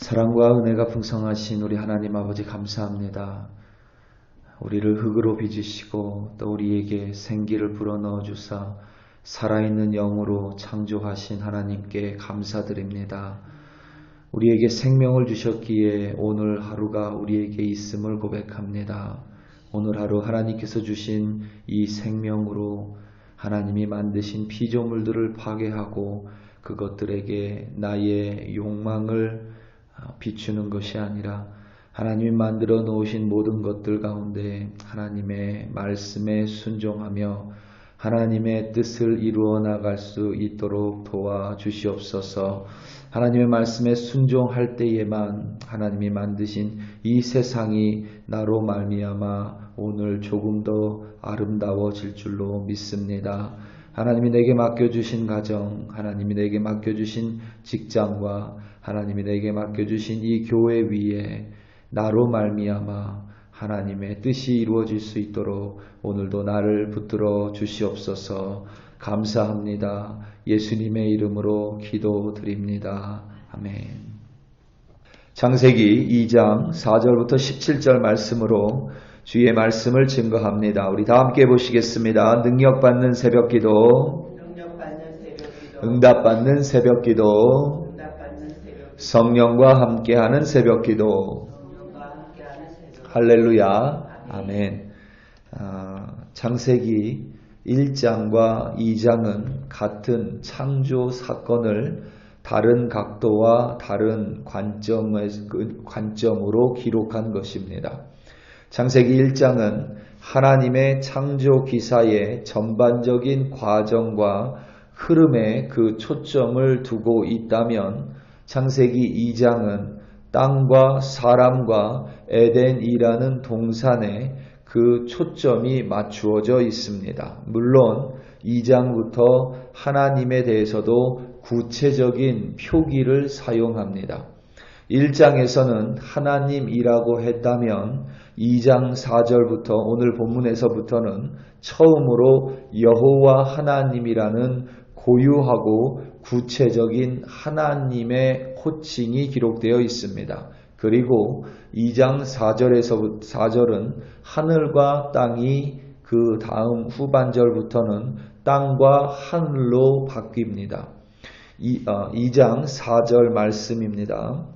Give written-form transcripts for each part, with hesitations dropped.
사랑과 은혜가 풍성하신 우리 하나님 아버지 감사합니다. 우리를 흙으로 빚으시고 또 우리에게 생기를 불어넣어 주사 살아있는 영으로 창조하신 하나님께 감사드립니다. 우리에게 생명을 주셨기에 오늘 하루가 우리에게 있음을 고백합니다. 오늘 하루 하나님께서 주신 이 생명으로 하나님이 만드신 피조물들을 파괴하고 그것들에게 나의 욕망을 비추는 것이 아니라 하나님이 만들어 놓으신 모든 것들 가운데 하나님의 말씀에 순종하며 하나님의 뜻을 이루어 나갈 수 있도록 도와주시옵소서. 하나님의 말씀에 순종할 때에만 하나님이 만드신 이 세상이 나로 말미암아 오늘 조금 더 아름다워질 줄로 믿습니다. 하나님이 내게 맡겨주신 가정, 하나님이 내게 맡겨주신 직장과 하나님이 내게 맡겨주신 이 교회 위에 나로 말미암아 하나님의 뜻이 이루어질 수 있도록 오늘도 나를 붙들어 주시옵소서. 감사합니다. 예수님의 이름으로 기도드립니다. 아멘. 창세기 2장 4절부터 17절 말씀으로 주의 말씀을 증거합니다. 우리 다 함께 보시겠습니다. 능력받는 새벽기도, 응답받는 새벽기도, 성령과 함께하는 새벽기도. 할렐루야. 아멘. 창세기 1장과 2장은 같은 창조 사건을 다른 각도와 다른 관점으로 기록한 것입니다. 창세기 1장은 하나님의 창조 기사의 전반적인 과정과 흐름에 그 초점을 두고 있다면 창세기 2장은 땅과 사람과 에덴이라는 동산에 그 초점이 맞추어져 있습니다. 물론 2장부터 하나님에 대해서도 구체적인 표기를 사용합니다. 1장에서는 하나님이라고 했다면 2장 4절부터 오늘 본문에서부터는 처음으로 여호와 하나님이라는 고유하고 구체적인 하나님의 호칭이 기록되어 있습니다. 그리고 2장 4절은 하늘과 땅이 그 다음 후반절부터는 땅과 하늘로 바뀝니다. 2장 4절 말씀입니다.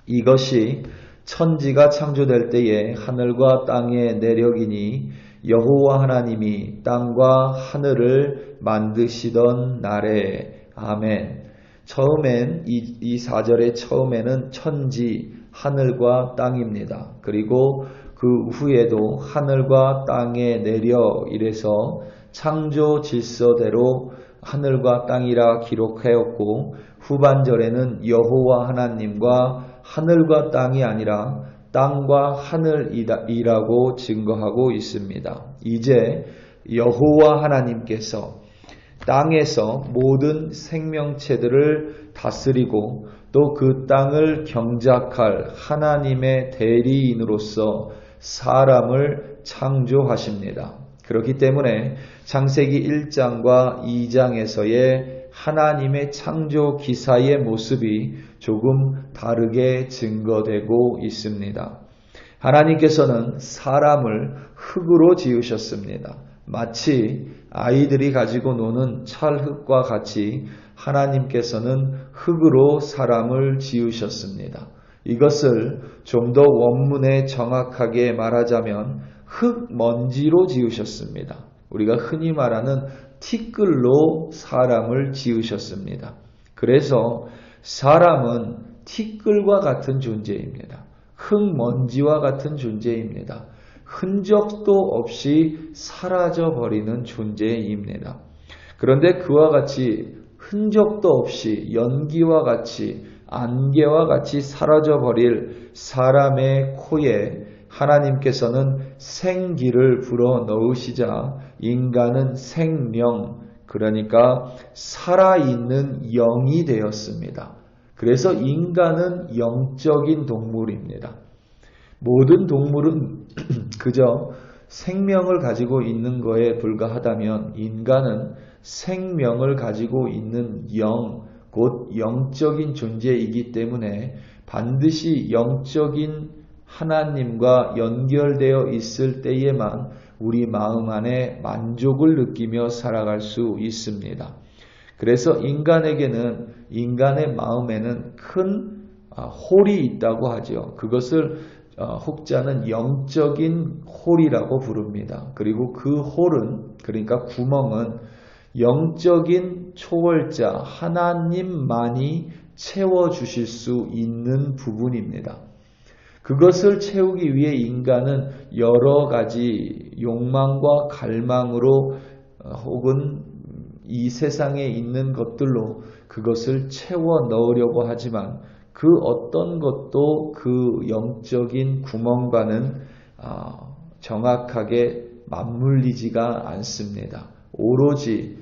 이것이 천지가 창조될 때에 하늘과 땅의 내력이니 여호와 하나님이 땅과 하늘을 만드시던 날에. 아멘. 처음엔 이 4절의 처음에는 천지, 하늘과 땅입니다. 그리고 그 후에도 하늘과 땅의 내력 이래서 창조 질서대로 하늘과 땅이라 기록하였고 후반절에는 여호와 하나님과 하늘과 땅이 아니라 땅과 하늘이라고 증거하고 있습니다. 이제 여호와 하나님께서 땅에서 모든 생명체들을 다스리고 또 그 땅을 경작할 하나님의 대리인으로서 사람을 창조하십니다. 그렇기 때문에 창세기 1장과 2장에서의 하나님의 창조 기사의 모습이 조금 다르게 증거되고 있습니다. 하나님께서는 사람을 흙으로 지으셨습니다. 마치 아이들이 가지고 노는 찰흙과 같이 하나님께서는 흙으로 사람을 지으셨습니다. 이것을 좀 더 원문에 정확하게 말하자면 흙먼지로 지으셨습니다. 우리가 흔히 말하는 티끌로 사람을 지으셨습니다. 그래서 사람은 티끌과 같은 존재입니다. 흙먼지와 같은 존재입니다. 흔적도 없이 사라져버리는 존재입니다. 그런데 그와 같이 흔적도 없이 연기와 같이 안개와 같이 사라져버릴 사람의 코에 하나님께서는 생기를 불어넣으시자 인간은 생명, 그러니까 살아있는 영이 되었습니다. 그래서 인간은 영적인 동물입니다. 모든 동물은 그저 생명을 가지고 있는 것에 불과하다면 인간은 생명을 가지고 있는 영, 곧 영적인 존재이기 때문에 반드시 영적인 하나님과 연결되어 있을 때에만 우리 마음 안에 만족을 느끼며 살아갈 수 있습니다. 그래서 인간에게는, 인간의 마음에는 큰 홀이 있다고 하죠. 그것을 혹자는 영적인 홀이라고 부릅니다. 그리고 그 홀은, 그러니까 구멍은 영적인 초월자 하나님만이 채워주실 수 있는 부분입니다. 그것을 채우기 위해 인간은 여러 가지 욕망과 갈망으로 혹은 이 세상에 있는 것들로 그것을 채워 넣으려고 하지만 그 어떤 것도 그 영적인 구멍과는 정확하게 맞물리지가 않습니다. 오로지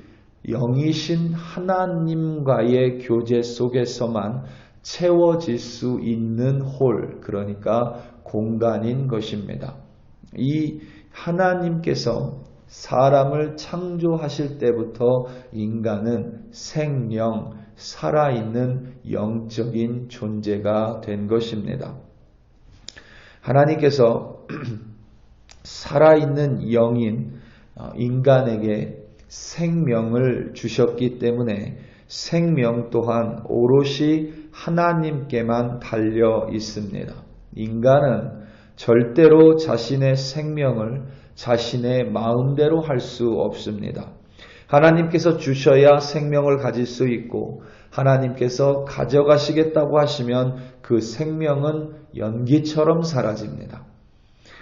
영이신 하나님과의 교제 속에서만 채워질 수 있는 홀, 그러니까 공간인 것입니다. 이 하나님께서 사람을 창조하실 때부터 인간은 생명, 살아있는 영적인 존재가 된 것입니다. 하나님께서 살아있는 영인 인간에게 생명을 주셨기 때문에 생명 또한 오롯이 하나님께만 달려 있습니다. 인간은 절대로 자신의 생명을 자신의 마음대로 할 수 없습니다. 하나님께서 주셔야 생명을 가질 수 있고 하나님께서 가져가시겠다고 하시면 그 생명은 연기처럼 사라집니다.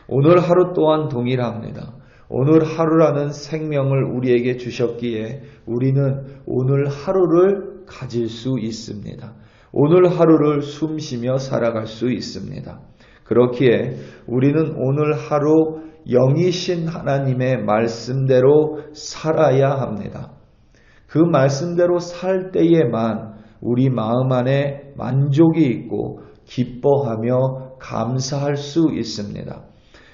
오늘 하루 또한 동일합니다. 오늘 하루라는 생명을 우리에게 주셨기에 우리는 오늘 하루를 가질 수 있습니다. 오늘 하루를 숨쉬며 살아갈 수 있습니다. 그렇기에 우리는 오늘 하루 영이신 하나님의 말씀대로 살아야 합니다. 그 말씀대로 살 때에만 우리 마음 안에 만족이 있고 기뻐하며 감사할 수 있습니다.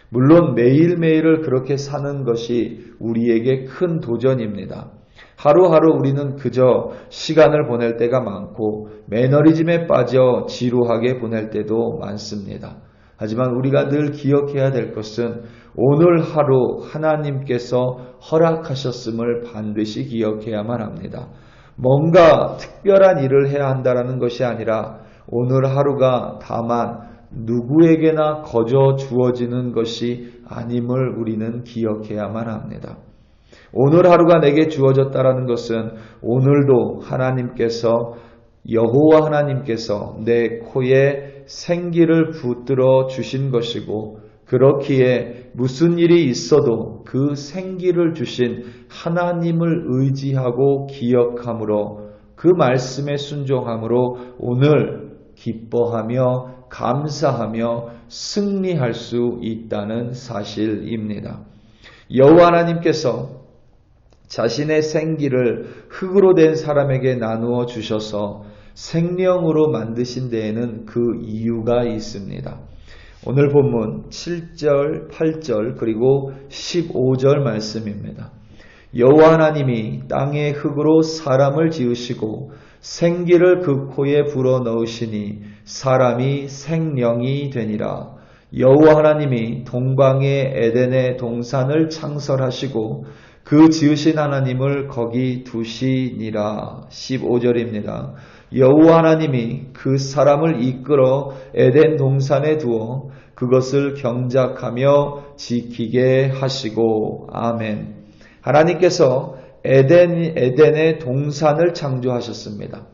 물론 매일매일을 그렇게 사는 것이 우리에게 큰 도전입니다. 하루하루 우리는 그저 시간을 보낼 때가 많고 매너리즘에 빠져 지루하게 보낼 때도 많습니다. 하지만 우리가 늘 기억해야 될 것은 오늘 하루 하나님께서 허락하셨음을 반드시 기억해야만 합니다. 뭔가 특별한 일을 해야 한다는 것이 아니라 오늘 하루가 다만 누구에게나 거저 주어지는 것이 아님을 우리는 기억해야만 합니다. 오늘 하루가 내게 주어졌다는 것은 오늘도 하나님께서 여호와 하나님께서 내 코에 생기를 붙들어 주신 것이고 그렇기에 무슨 일이 있어도 그 생기를 주신 하나님을 의지하고 기억함으로 그 말씀에 순종함으로 오늘 기뻐하며 감사하며 승리할 수 있다는 사실입니다. 여호와 하나님께서 자신의 생기를 흙으로 된 사람에게 나누어 주셔서 생명으로 만드신 데에는 그 이유가 있습니다. 오늘 본문 7절, 8절 그리고 15절 말씀입니다. 여호와 하나님이 땅의 흙으로 사람을 지으시고 생기를 그 코에 불어넣으시니 사람이 생명이 되니라. 여호와 하나님이 동방의 에덴의 동산을 창설하시고 그 지으신 하나님을 거기 두시니라. 15절입니다. 여호와 하나님이 그 사람을 이끌어 에덴 동산에 두어 그것을 경작하며 지키게 하시고. 아멘. 하나님께서 에덴의 동산을 창조하셨습니다.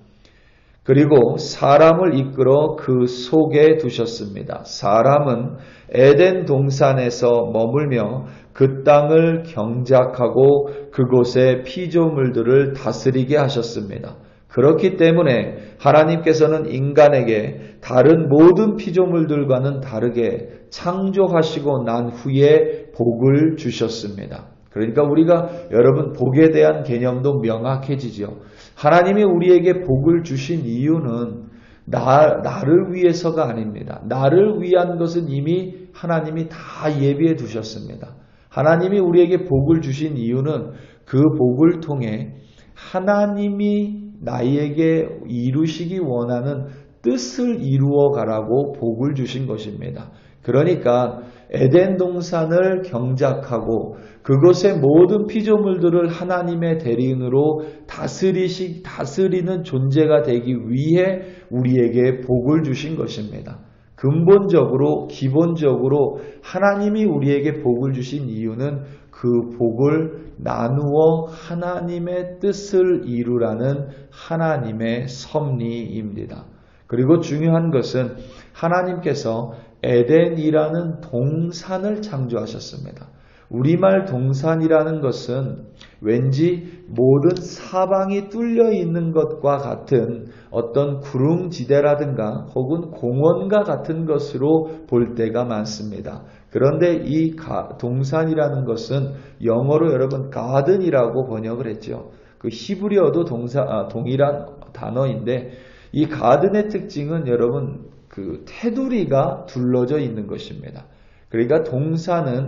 그리고 사람을 이끌어 그 속에 두셨습니다. 사람은 에덴 동산에서 머물며 그 땅을 경작하고 그곳의 피조물들을 다스리게 하셨습니다. 그렇기 때문에 하나님께서는 인간에게 다른 모든 피조물들과는 다르게 창조하시고 난 후에 복을 주셨습니다. 그러니까 우리가 여러분 복에 대한 개념도 명확해지죠. 하나님이 우리에게 복을 주신 이유는 나를 위해서가 아닙니다. 나를 위한 것은 이미 하나님이 다 예비해 두셨습니다. 하나님이 우리에게 복을 주신 이유는 그 복을 통해 하나님이 나에게 이루시기 원하는 뜻을 이루어 가라고 복을 주신 것입니다. 그러니까 에덴 동산을 경작하고 그것의 모든 피조물들을 하나님의 대리인으로 다스리는 존재가 되기 위해 우리에게 복을 주신 것입니다. 근본적으로 기본적으로 하나님이 우리에게 복을 주신 이유는 그 복을 나누어 하나님의 뜻을 이루라는 하나님의 섭리입니다. 그리고 중요한 것은 하나님께서 에덴이라는 동산을 창조하셨습니다. 우리말 동산이라는 것은 왠지 모든 사방이 뚫려 있는 것과 같은 어떤 구릉지대라든가 혹은 공원과 같은 것으로 볼 때가 많습니다. 그런데 이 동산이라는 것은 영어로 여러분 가든이라고 번역을 했죠. 그 히브리어도 동일한 단어인데 이 가든의 특징은 여러분 그 테두리가 둘러져 있는 것입니다. 그러니까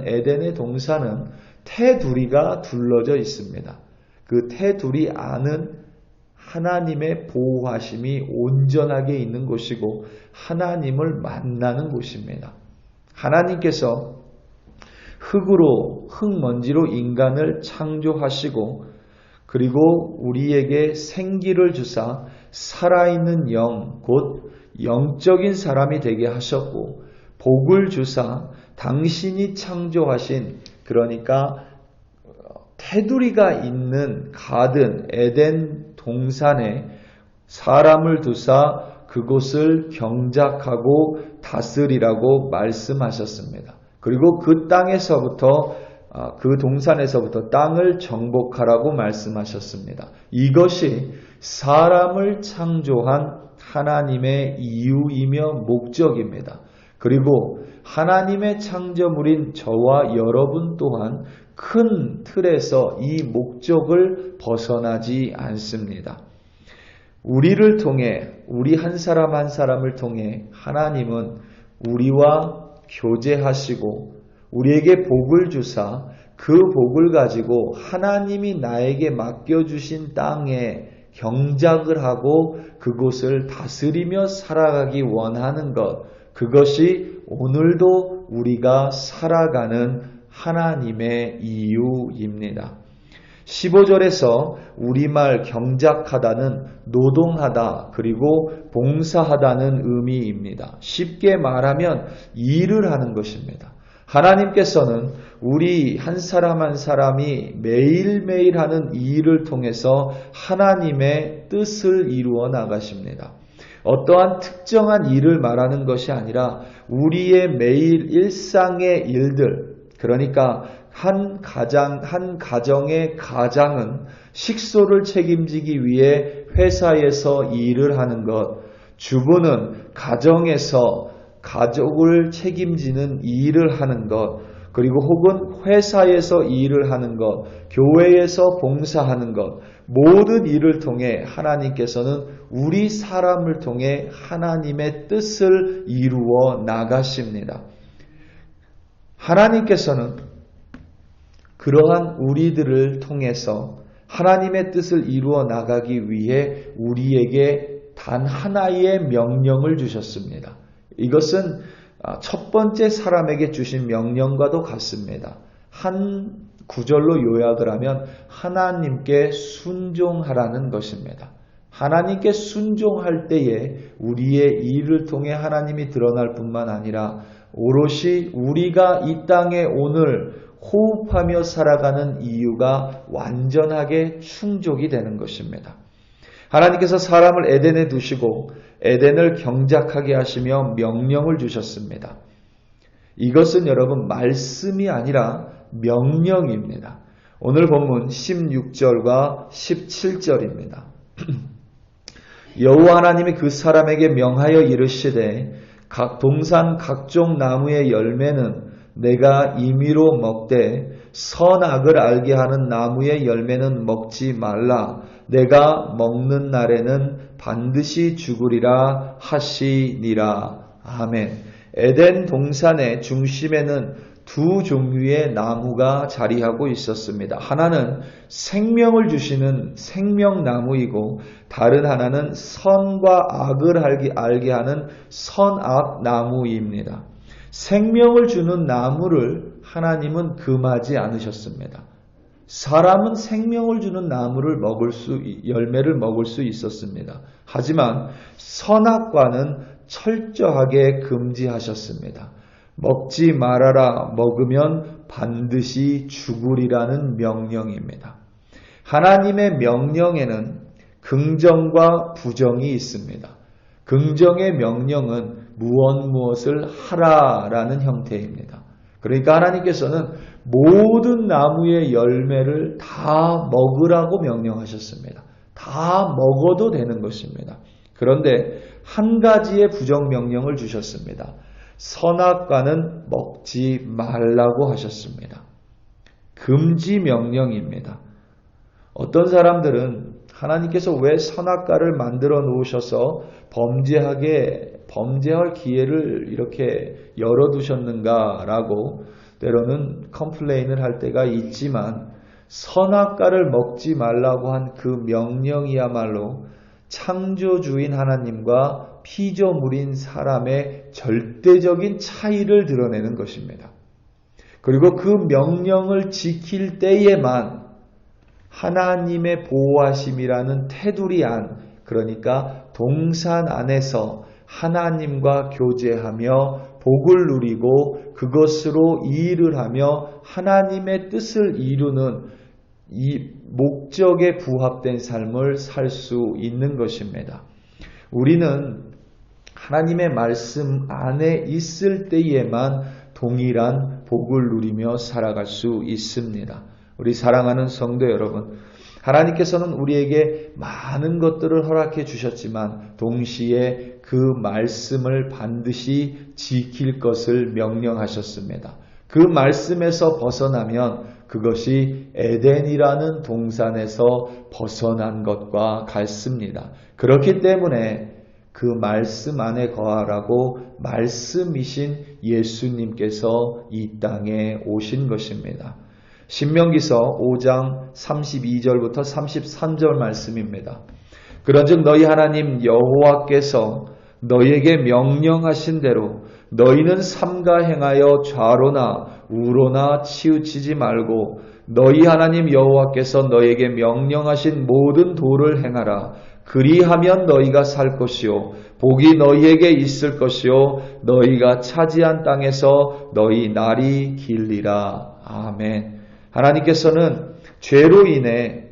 에덴의 동산은 테두리가 둘러져 있습니다. 그 테두리 안은 하나님의 보호하심이 온전하게 있는 곳이고 하나님을 만나는 곳입니다. 하나님께서 흙먼지로 인간을 창조하시고 그리고 우리에게 생기를 주사 살아있는 영, 곧 영적인 사람이 되게 하셨고 복을 주사 당신이 창조하신 그러니까 테두리가 있는 가든 에덴 동산에 사람을 두사 그곳을 경작하고 다스리라고 말씀하셨습니다. 그리고 그 동산에서부터 땅을 정복하라고 말씀하셨습니다. 이것이 사람을 창조한 하나님의 이유이며 목적입니다. 그리고 하나님의 창조물인 저와 여러분 또한 큰 틀에서 이 목적을 벗어나지 않습니다. 우리를 통해 우리 한 사람 한 사람을 통해 하나님은 우리와 교제하시고 우리에게 복을 주사 그 복을 가지고 하나님이 나에게 맡겨주신 땅에 경작을 하고 그곳을 다스리며 살아가기 원하는 것, 그것이 오늘도 우리가 살아가는 하나님의 이유입니다. 15절에서 우리말 경작하다는 노동하다 그리고 봉사하다는 의미입니다. 쉽게 말하면 일을 하는 것입니다. 하나님께서는 우리 한 사람 한 사람이 매일매일 하는 이 일을 통해서 하나님의 뜻을 이루어 나가십니다. 어떠한 특정한 일을 말하는 것이 아니라 우리의 매일 일상의 일들, 그러니까 한 가정의 가장은 식소를 책임지기 위해 회사에서 일을 하는 것, 주부는 가정에서 가족을 책임지는 일을 하는 것, 그리고 혹은 회사에서 일을 하는 것, 교회에서 봉사하는 것, 모든 일을 통해 하나님께서는 우리 사람을 통해 하나님의 뜻을 이루어 나가십니다. 하나님께서는 그러한 우리들을 통해서 하나님의 뜻을 이루어 나가기 위해 우리에게 단 하나의 명령을 주셨습니다. 이것은 첫 번째 사람에게 주신 명령과도 같습니다. 한 구절로 요약을 하면 하나님께 순종하라는 것입니다. 하나님께 순종할 때에 우리의 일을 통해 하나님이 드러날 뿐만 아니라 오롯이 우리가 이 땅에 오늘 호흡하며 살아가는 이유가 완전하게 충족이 되는 것입니다. 하나님께서 사람을 에덴에 두시고 에덴을 경작하게 하시며 명령을 주셨습니다. 이것은 여러분 말씀이 아니라 명령입니다. 오늘 본문 16절과 17절입니다. 여호와 하나님이 그 사람에게 명하여 이르시되 각 동산 각종 나무의 열매는 내가 임의로 먹되 선악을 알게 하는 나무의 열매는 먹지 말라. 내가 먹는 날에는 반드시 죽으리라 하시니라. 아멘. 에덴 동산의 중심에는 두 종류의 나무가 자리하고 있었습니다. 하나는 생명을 주시는 생명나무이고 다른 하나는 선과 악을 알게 하는 선악나무입니다. 생명을 주는 나무를 하나님은 금하지 않으셨습니다. 사람은 생명을 주는 나무를 열매를 먹을 수 있었습니다. 하지만 선악과는 철저하게 금지하셨습니다. 먹지 말아라, 먹으면 반드시 죽으리라는 명령입니다. 하나님의 명령에는 긍정과 부정이 있습니다. 긍정의 명령은 무엇을 하라라는 형태입니다. 그러니까 하나님께서는 모든 나무의 열매를 다 먹으라고 명령하셨습니다. 다 먹어도 되는 것입니다. 그런데 한 가지의 부정 명령을 주셨습니다. 선악과는 먹지 말라고 하셨습니다. 금지 명령입니다. 어떤 사람들은 하나님께서 왜 선악과를 만들어 놓으셔서 범죄할 기회를 이렇게 열어두셨는가라고 때로는 컴플레인을 할 때가 있지만 선악과를 먹지 말라고 한 그 명령이야말로 창조주인 하나님과 피조물인 사람의 절대적인 차이를 드러내는 것입니다. 그리고 그 명령을 지킬 때에만 하나님의 보호하심이라는 테두리 안, 그러니까 동산 안에서 하나님과 교제하며 복을 누리고 그것으로 일을 하며 하나님의 뜻을 이루는 이 목적에 부합된 삶을 살 수 있는 것입니다. 우리는 하나님의 말씀 안에 있을 때에만 동일한 복을 누리며 살아갈 수 있습니다. 우리 사랑하는 성도 여러분, 하나님께서는 우리에게 많은 것들을 허락해 주셨지만 동시에 그 말씀을 반드시 지킬 것을 명령하셨습니다. 그 말씀에서 벗어나면 그것이 에덴이라는 동산에서 벗어난 것과 같습니다. 그렇기 때문에 그 말씀 안에 거하라고 말씀이신 예수님께서 이 땅에 오신 것입니다. 신명기서 5장 32절부터 33절 말씀입니다. 그런즉 너희 하나님 여호와께서 너희에게 명령하신 대로 너희는 삼가 행하여 좌로나 우로나 치우치지 말고 너희 하나님 여호와께서 너희에게 명령하신 모든 도를 행하라. 그리하면 너희가 살 것이요 복이 너희에게 있을 것이요 너희가 차지한 땅에서 너희 날이 길리라. 아멘. 하나님께서는 죄로 인해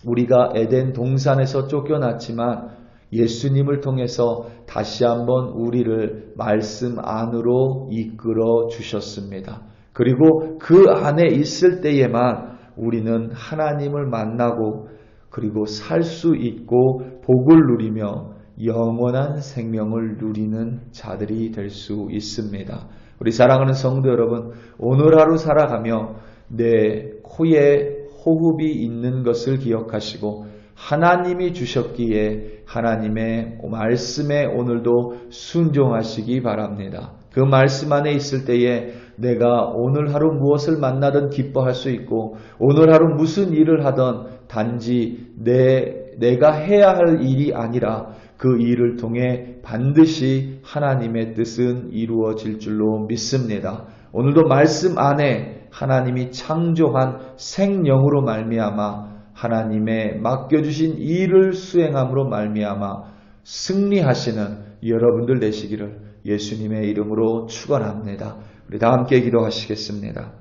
우리가 에덴 동산에서 쫓겨났지만 예수님을 통해서 다시 한번 우리를 말씀 안으로 이끌어 주셨습니다. 그리고 그 안에 있을 때에만 우리는 하나님을 만나고 그리고 살 수 있고 복을 누리며 영원한 생명을 누리는 자들이 될 수 있습니다. 우리 사랑하는 성도 여러분, 오늘 하루 살아가며 내 코에 호흡이 있는 것을 기억하시고 하나님이 주셨기에 하나님의 말씀에 오늘도 순종하시기 바랍니다. 그 말씀 안에 있을 때에 내가 오늘 하루 무엇을 만나든 기뻐할 수 있고 오늘 하루 무슨 일을 하든 단지 내가 해야 할 일이 아니라 그 일을 통해 반드시 하나님의 뜻은 이루어질 줄로 믿습니다. 오늘도 말씀 안에 하나님이 창조한 생명으로 말미암아 하나님의 맡겨주신 일을 수행함으로 말미암아 승리하시는 여러분들 되시기를 예수님의 이름으로 축원합니다. 우리 다 함께 기도하시겠습니다.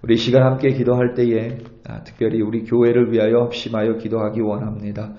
우리 시간 함께 기도할 때에 특별히 우리 교회를 위하여 합심하여 기도하기 원합니다.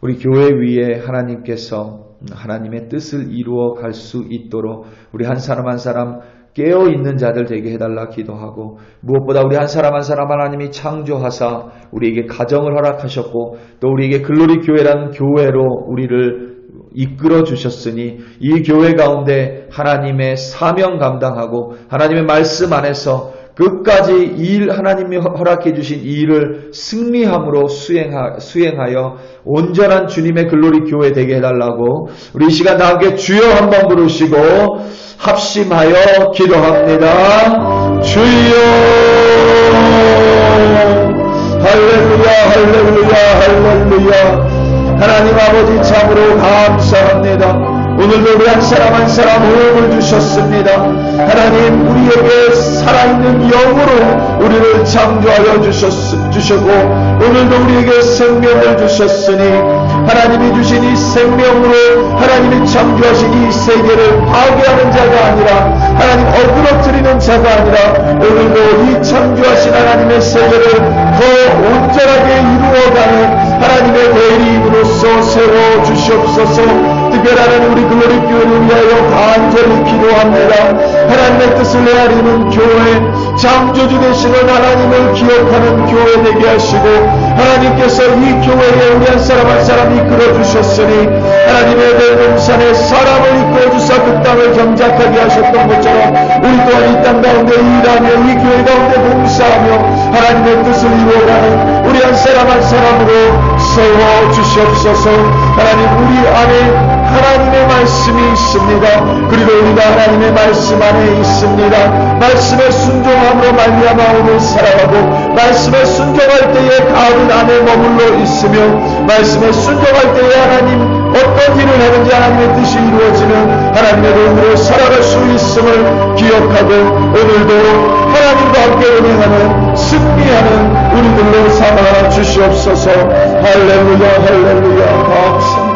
우리 교회 위에 하나님께서 하나님의 뜻을 이루어 갈 수 있도록 우리 한 사람 한 사람 깨어있는 자들 되게 해달라 기도하고 무엇보다 우리 한 사람 한 사람 하나님이 창조하사 우리에게 가정을 허락하셨고 또 우리에게 글로리 교회라는 교회로 우리를 이끌어 주셨으니 이 교회 가운데 하나님의 사명 감당하고 하나님의 말씀 안에서 끝까지 하나님이 허락해 주신 일을 승리함으로 수행하여 온전한 주님의 글로리 교회 되게 해달라고 우리 이 시간 다 함께 주여 한번 부르시고 합심하여 기도합니다. 주여 할렐루야 할렐루야 할렐루야. 하나님 아버지 참으로 감사합니다. 오늘도 우리 한 사람 한 사람 호흡을 주셨습니다. 하나님 우리에게 살아있는 영으로 우리를 창조하여 주셨고 오늘도 우리에게 생명을 주셨으니 하나님이 주신 이 생명으로 하나님이 창조하신 이 세계를 파괴하는 자가 아니라 하나님 어그러뜨리는 자가 아니라 오늘도 이 창조하신 하나님의 세계를 더 온전하게 이루어가는 하나님의 대리인으로서 세워주시옵소서. 특별한 우리 글로리 교회를 위하여 간절히 기도합니다. 하나님의 뜻을 헤아리는 교회, 창조주 되시는 하나님을 기억하는 교회 되게 하시고 하나님께서 이 교회에 우리 한 사람 한 사람 이끌어 주셨으니 하나님의 대동산에 사람을 이끌어 주사 그 땅을 경작하게 하셨던 것처럼 우리 또한 이 땅 가운데 일하며 이 교회 가운데 봉사하며 하나님의 뜻을 이루어가는 우리 한 사람 한 사람으로 세워 주시옵소서. 하나님 우리 안에 하나님의 말씀이 있습니다. 그리고 우리가 하나님의 말씀 안에 있습니다. 말씀에 순종함으로 말미암아 오늘 살아가고 말씀에 순종할 때에 가은 안에 머물러 있으며 말씀에 순종할 때에 하나님 어떤 일을 하는지 하나님의 뜻이 이루어지는 하나님의 도움으로 살아갈 수 있음을 기억하고 오늘도 하나님과 함께 운행하는 승리하는 우리들로 삼아 주시옵소서. 할렐루야 할렐루야 감사합니다.